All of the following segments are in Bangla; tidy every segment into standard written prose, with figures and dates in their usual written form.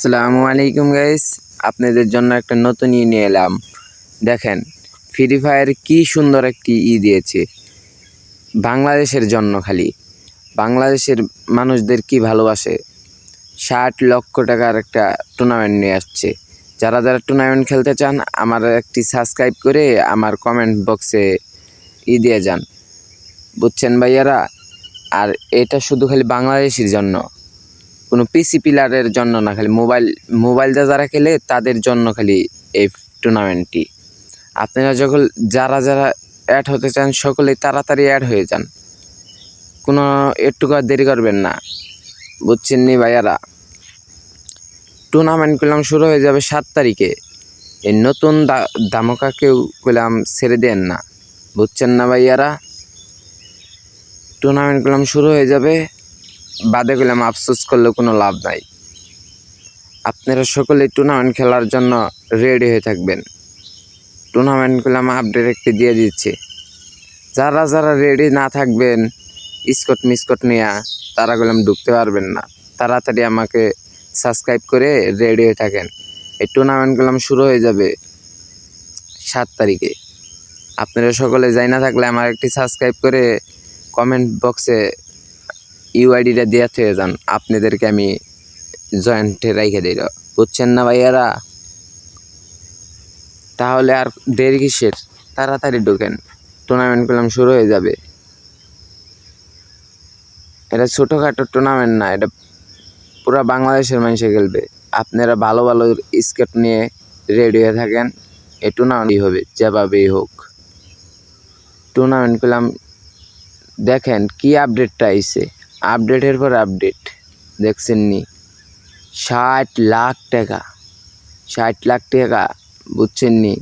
আসসালামু আলাইকুম গাইস, আপনাদের জন্য একটা নতুন নিয়ে এলাম। দেখেন ফ্রি ফায়ার কি সুন্দর একটি দিয়েছে বাংলাদেশের জন্য। খালি বাংলাদেশের মানুষদের কি ভালোবাসে। 60 লক্ষ টাকার একটা টুর্নামেন্ট নিয়ে আসছে। যারা যারা টুর্নামেন্ট খেলতে চান আমার একটি সাবস্ক্রাইব করে আমার কমেন্ট বক্সে দিয়ে যান, বুঝছেন ভাইয়ারা। আর এটা শুধু খালি বাংলাদেশের জন্য, কোনো পিসি প্লেয়ারের জন্য না, খালি মোবাইলটা যারা খেলে তাদের জন্য খালি এই টুর্নামেন্টটি। আপনারা যখন যারা যারা অ্যাড হতে চান সকলেই তাড়াতাড়ি অ্যাড হয়ে যান, কোনো একটুকু দেরি করবেন না, বুঝছেন নি ভাইয়ারা। টুর্নামেন্ট করলাম শুরু হয়ে যাবে 7 তারিখে। এই নতুন ধামাকা কেউ করলাম ছেড়ে দেন না, বুঝছেন না ভাইয়ারা। টুর্নামেন্ট করলাম শুরু হয়ে যাবে, বাদে গেলাম আফসোস করলেও কোনো লাভ নাই। আপনারা সকলেই টুর্নামেন্ট খেলার জন্য রেডি হয়ে থাকবেন। টুর্নামেন্ট করলাম আপডেট একটি দিয়ে দিচ্ছে। যারা যারা রেডি না থাকবেন স্কট মিসকট নিয়ে, তারা গেলাম ঢুকতে পারবেন না। তাড়াতাড়ি আমাকে সাবস্ক্রাইব করে রেডি হয়ে থাকেন। এই টুর্নামেন্ট করলাম শুরু হয়ে যাবে 7 তারিখে। আপনারা সকলে যাই না থাকলে আমার একটি সাবস্ক্রাইব করে কমেন্ট বক্সে ইউআইডিটা দিয়ে থেকে যান, আপনাদেরকে আমি জয়েন্টে রেখে দিল, বুঝছেন না ভাইয়ারা। তাহলে আর দেরি কিসের, তাড়াতাড়ি ঢোকেন। টুর্নামেন্ট করলাম শুরু হয়ে যাবে। এটা ছোটোখাটো টুর্নামেন্ট না, এটা পুরো বাংলাদেশের মানুষে খেলবে। আপনারা ভালো ভালো স্কেট নিয়ে রেডি হয়ে থাকেন। এই টুর্নামেন্টই হবে যেভাবেই হোক। টুর্নামেন্ট করলাম, দেখেন কি আপডেটটা আইছে, আপডেটের পর আপডেট দেখছেন নি। 60 লাখ টাকা, 60 লাখ টাকা, বুঝছেন নি।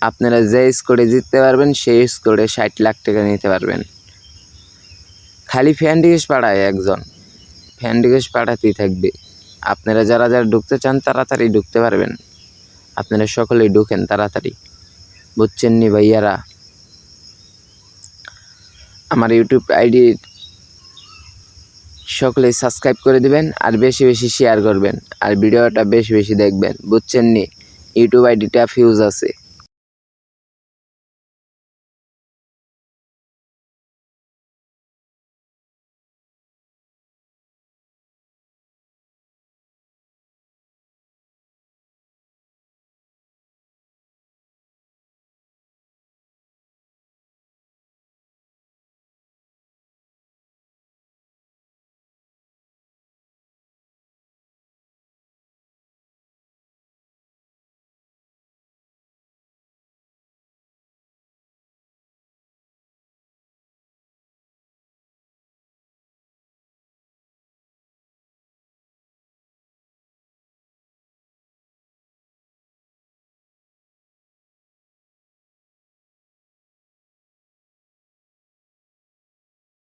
আপনারা যে স্কোরে জিততে পারবেন সেই স্কোরে 60 লাখ টাকা নিতে পারবেন। খালি ফ্যান রিকোয়েস্ট পাঠায় একজন, ফ্যান রিকোয়েস্ট পাঠাতেই থাকবে। আপনারা যারা যারা ঢুকতে চান তাড়াতাড়ি ঢুকতে পারবেন। আপনারা সকলেই ঢুকেন তাড়াতাড়ি, বুঝছেন নি ভাইয়ারা। আমার ইউটিউব আইডি সকলেই সাবস্ক্রাইব করে দিবেন আর বেশি বেশি শেয়ার করবেন আর ভিডিওটা বেশি বেশি দেখবেন, বুঝছেন নি। ইউটিউব আইডিটা ফিউজ আছে।